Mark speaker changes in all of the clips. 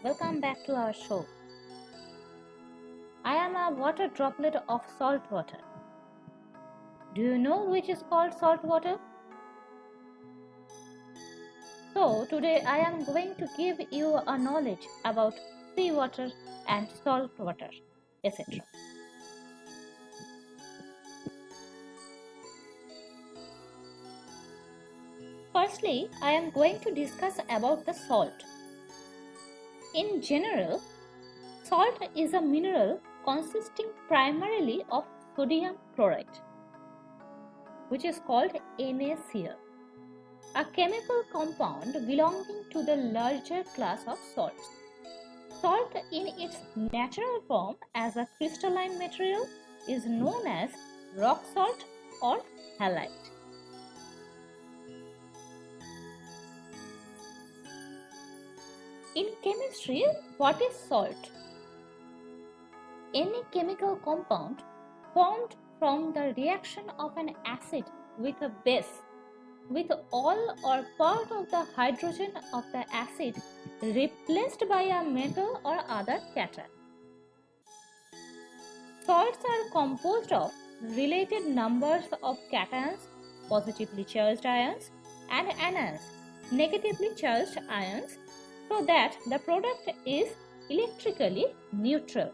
Speaker 1: welcome back to our show. I am a water droplet of salt water. Do you know which is called salt water? So today I am going to give you a knowledge about seawater and salt water, etc. Firstly, I am going to discuss about the salt. In general, salt is a mineral consisting primarily of sodium chloride, which is called NaCl, a chemical compound belonging to the larger class of salts. Salt in its natural form as a crystalline material is known as rock salt or halite. In chemistry, what is salt? Any chemical compound formed from the reaction of an acid with a base with all or part of the hydrogen of the acid replaced by a metal or other cation. Salts are composed of related numbers of cations, positively charged ions, and anions, negatively charged ions, so that the product is electrically neutral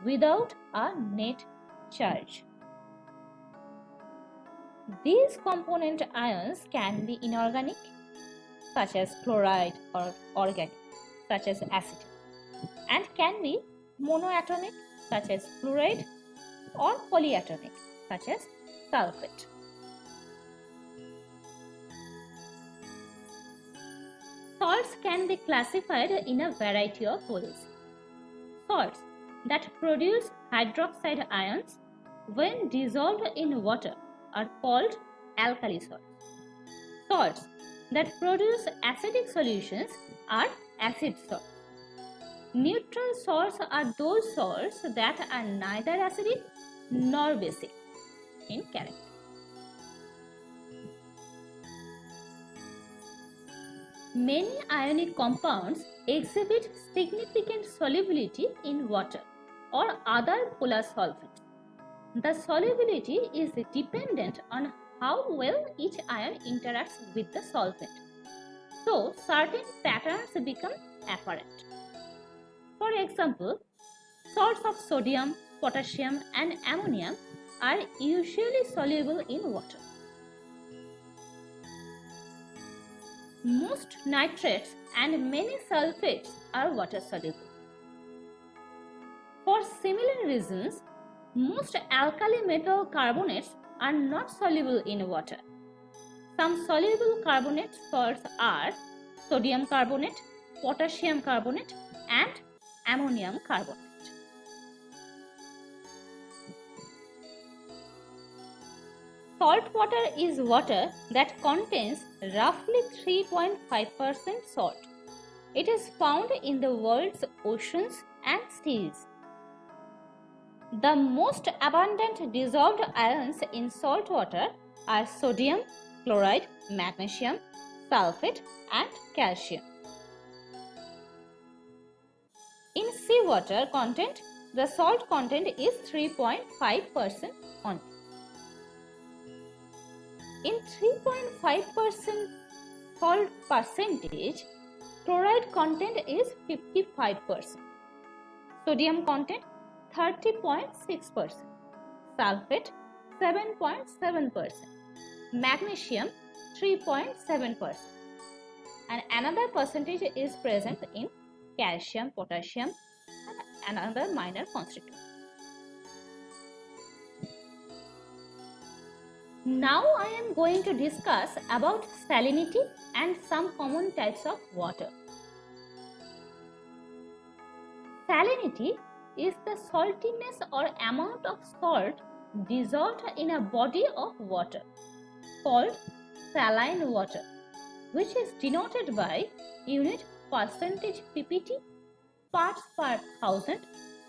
Speaker 1: without a net charge. These component ions can be inorganic, such as chloride, or organic, such as acetic, and can be monoatomic, such as fluoride, or polyatomic, such as sulfate. Salts can be classified in a variety of ways. Salts that produce hydroxide ions when dissolved in water are called alkali salts. Salts that produce acidic solutions are acid salts. Neutral salts are those salts that are neither acidic nor basic in character. Many ionic compounds exhibit significant solubility in water or other polar solvents. The solubility is dependent on how well each ion interacts with the solvent. So, certain patterns become apparent. For example, salts of sodium, potassium, and ammonium are usually soluble in water. Most nitrates and many sulfates are water soluble. For similar reasons, most alkali metal carbonates are not soluble in water. Some soluble carbonate salts are sodium carbonate, potassium carbonate, and ammonium carbonate. Salt water is water that contains roughly 3.5% salt. It is found in the world's oceans and seas. The most abundant dissolved ions in salt water are sodium, chloride, magnesium, sulfate, and calcium. In seawater content, the salt content is 3.5% only. In 3.5% salt percentage, chloride content is 55%, sodium content 30.6%, sulfate 7.7%, magnesium 3.7%, and another percentage is present in calcium, potassium, and another minor constituent. Now I am going to discuss about salinity and some common types of water. Salinity is the saltiness or amount of salt dissolved in a body of water called saline water, which is denoted by unit percentage ppt, parts per thousand,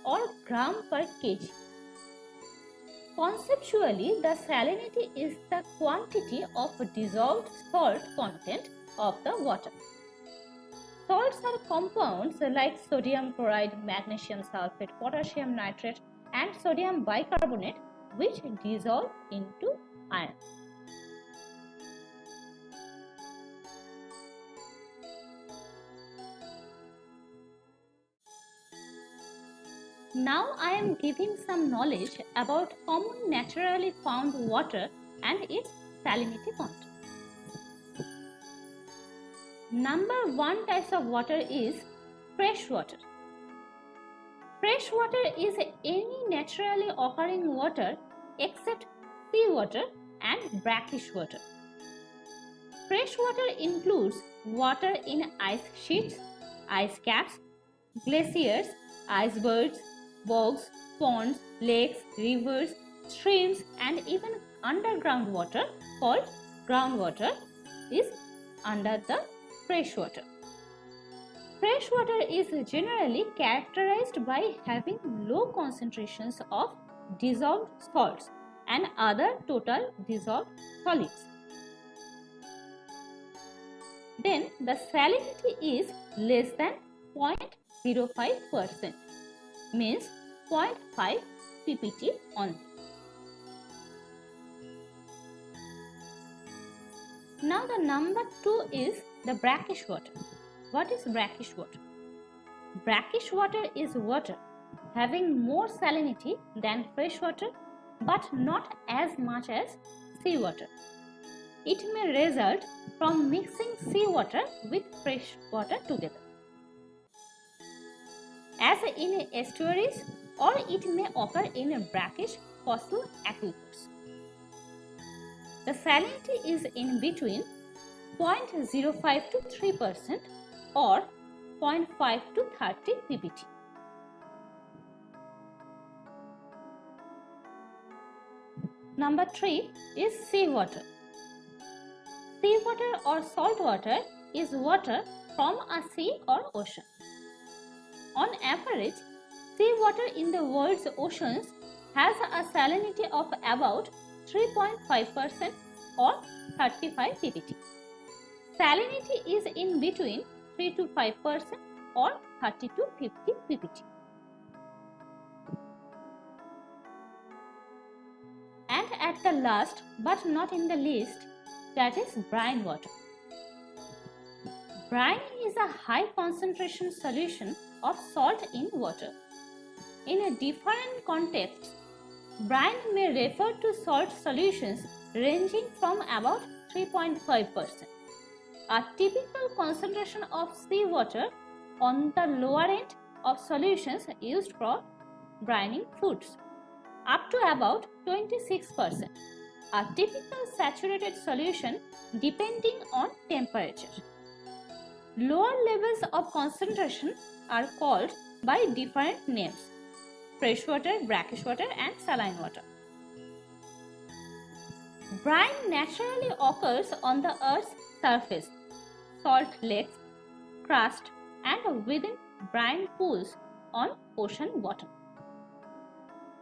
Speaker 1: or gram per kg. Conceptually, the salinity is the quantity of dissolved salt content of the water. Salts are compounds like sodium chloride, magnesium sulfate, potassium nitrate, and sodium bicarbonate which dissolve into iron. Now I am giving some knowledge about common naturally found water and its salinity content. Number 1 type of water is fresh water. Fresh water is any naturally occurring water except seawater and brackish water. Fresh water includes water in ice sheets, ice caps, glaciers, icebergs, bogs, ponds, lakes, rivers, streams, and even underground water called groundwater is under the fresh water. Fresh water is generally characterized by having low concentrations of dissolved salts and other total dissolved solids. Then the salinity is less than 0.05%, means 0.5 ppt only. Now the number 2 is the brackish water. What is brackish water? Brackish water is water having more salinity than fresh water but not as much as seawater. It may result from mixing seawater with fresh water together, as in estuaries, or it may occur in brackish fossil aquifers. The salinity is in between 0.05 to 3% or 0.5 to 30 ppt. Number 3 is seawater. Seawater or salt water is water from a sea or ocean. On average, seawater in the world's oceans has a salinity of about 3.5% or 35 ppt. Salinity is in between 3 to 5% or 30 to 50 ppt. And at the last but not in the least, that is brine water. Brine is a high concentration solution of salt in water. In a different context, brine may refer to salt solutions ranging from about 3.5%. A typical concentration of seawater on the lower end of solutions used for brining foods, up to about 26%. A typical saturated solution depending on temperature. Lower levels of concentration are called by different names: freshwater, brackish water, and saline water. Brine naturally occurs on the Earth's surface, salt lakes, crust, and within brine pools on ocean bottom.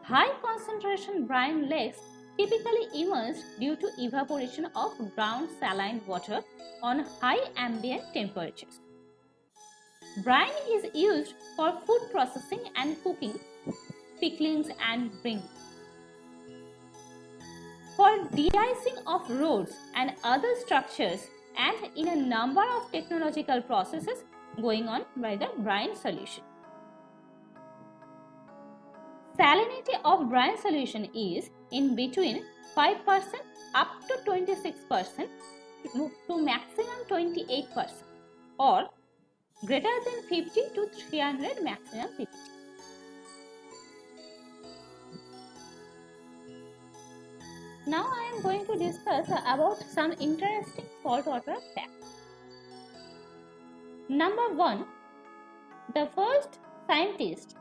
Speaker 1: High concentration brine lakes typically emerge due to evaporation of ground saline water on high ambient temperatures. Brine is used for food processing and cooking, picklings, and bringing. For de-icing of roads and other structures, and in a number of technological processes going on by the brine solution. Salinity of brine solution is in between 5% up to 26% to maximum 28% or greater than 50 to 300 maximum ppt. Now I am going to discuss about some interesting saltwater facts. Number 1. The first scientist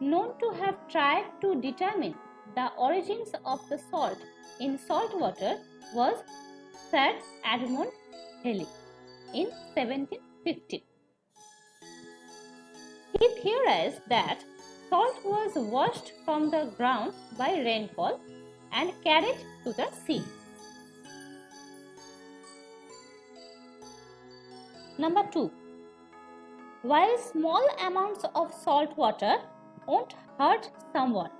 Speaker 1: known to have tried to determine the origins of the salt in salt water was Sir Edmund Halley in 1750. He theorized that salt was washed from the ground by rainfall and carried to the sea. Number 2. While small amounts of salt water won't hurt someone,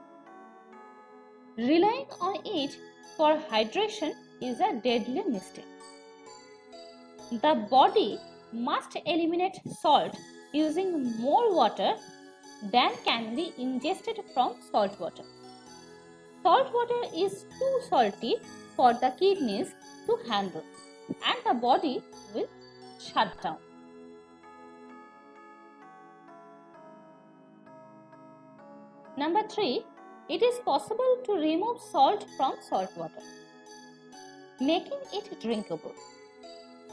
Speaker 1: relying on it for hydration is a deadly mistake. The body must eliminate salt using more water than can be ingested from salt water. Salt water is too salty for the kidneys to handle, and the body will shut down. Number 3, it is possible to remove salt from salt water, making it drinkable.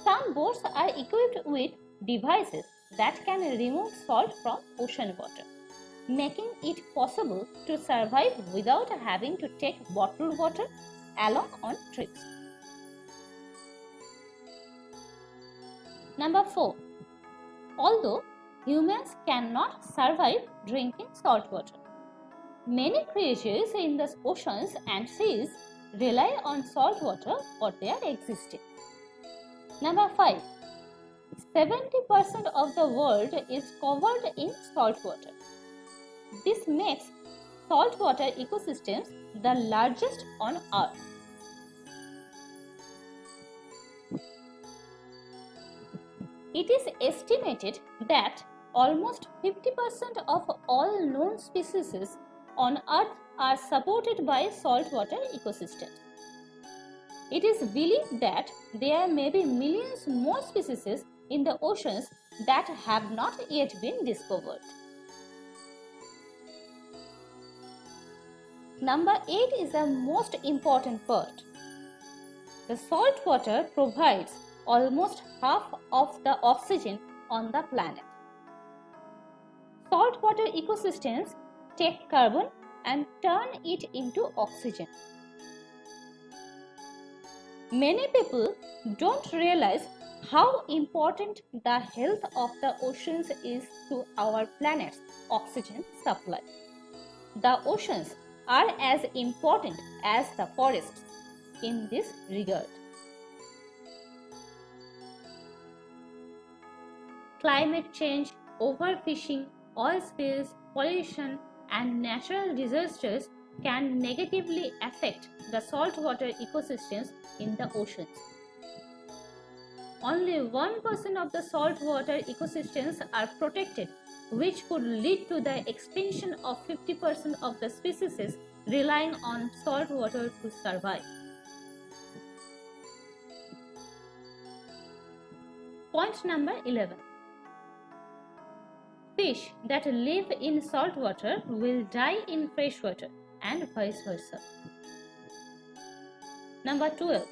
Speaker 1: Some boats are equipped with devices that can remove salt from ocean water, making it possible to survive without having to take bottled water along on trips. Number 4, although humans cannot survive drinking salt water, many creatures in the oceans and seas rely on salt water for their existence. Number 5, 70% of the world is covered in salt water. This makes saltwater ecosystems the largest on Earth. It is estimated that almost 50% of all known species on Earth are supported by saltwater ecosystems. It is believed that there may be millions more species in the oceans that have not yet been discovered. Number 8 is the most important part. The salt water provides almost half of the oxygen on the planet. Saltwater ecosystems take carbon and turn it into oxygen. Many people don't realize how important the health of the oceans is to our planet's oxygen supply. The oceans are as important as the forests in this regard. Climate change, overfishing, oil spills, pollution, and natural disasters can negatively affect the saltwater ecosystems in the oceans. Only 1% of the saltwater ecosystems are protected, which could lead to the extinction of 50% of the species relying on salt water to survive. Point number 11. Fish that live in salt water will die in fresh water and vice versa. Number 12.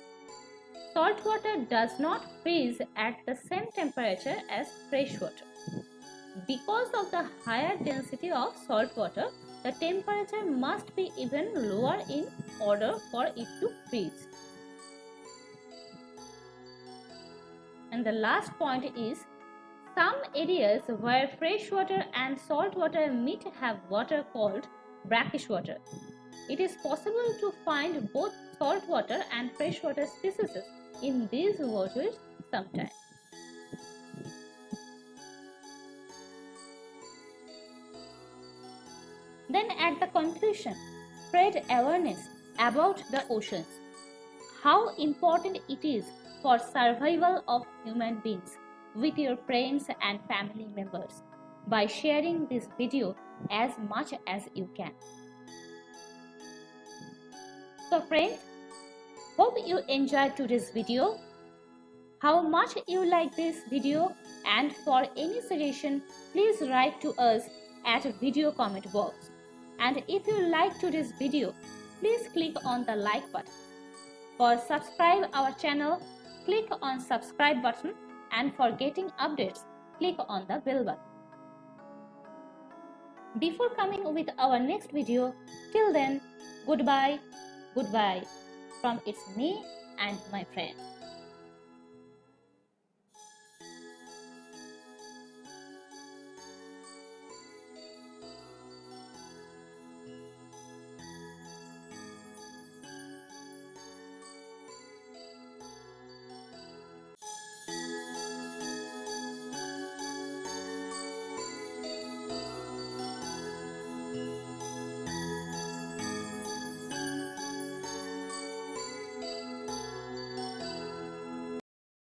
Speaker 1: Salt water does not freeze at the same temperature as fresh water. Because of the higher density of salt water, the temperature must be even lower in order for it to freeze. And the last point is, some areas where fresh water and salt water meet have water called brackish water. It is possible to find both salt water and freshwater species in these waters sometimes. Then at the conclusion, spread awareness about the oceans, how important it is for survival of human beings with your friends and family members by sharing this video as much as you can. So friends, hope you enjoyed today's video. How much you like this video, and for any suggestion, please write to us at video comment box. And if you like today's video, please click on the like button. For subscribe our channel, click on subscribe button, and for getting updates, click on the bell button. Before coming with our next video, till then, goodbye from it's me and my friend.